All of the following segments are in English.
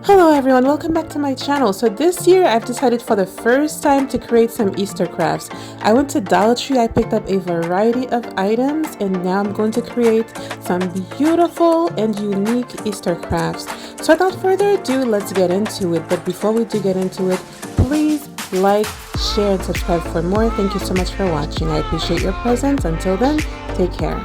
Hello everyone, welcome back to my channel. So this year I've decided for the first time to create some Easter crafts. I went to Dollar Tree, I picked up a variety of items, and now I'm going to create some beautiful and unique Easter crafts. So without further ado, let's get into it. But before we do get into it, please like, share, and subscribe for more. Thank you so much for watching. I appreciate your presence. Until then, take care.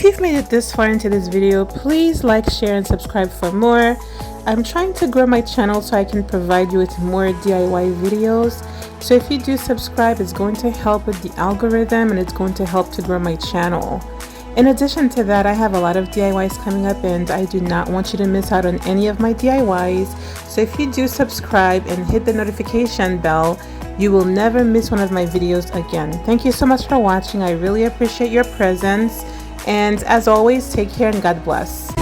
you've made it this far into this video, please like, share, and subscribe for more. I'm trying to grow my channel so I can provide you with more DIY videos. So if you do subscribe, it's going to help with the algorithm and it's going to help to grow my channel. In addition to that, I have a lot of DIYs coming up and I do not want you to miss out on any of my DIYs. So if you do subscribe and hit the notification bell, you will never miss one of my videos again. Thank you so much for watching. I really appreciate your presence. And as always, take care and God bless.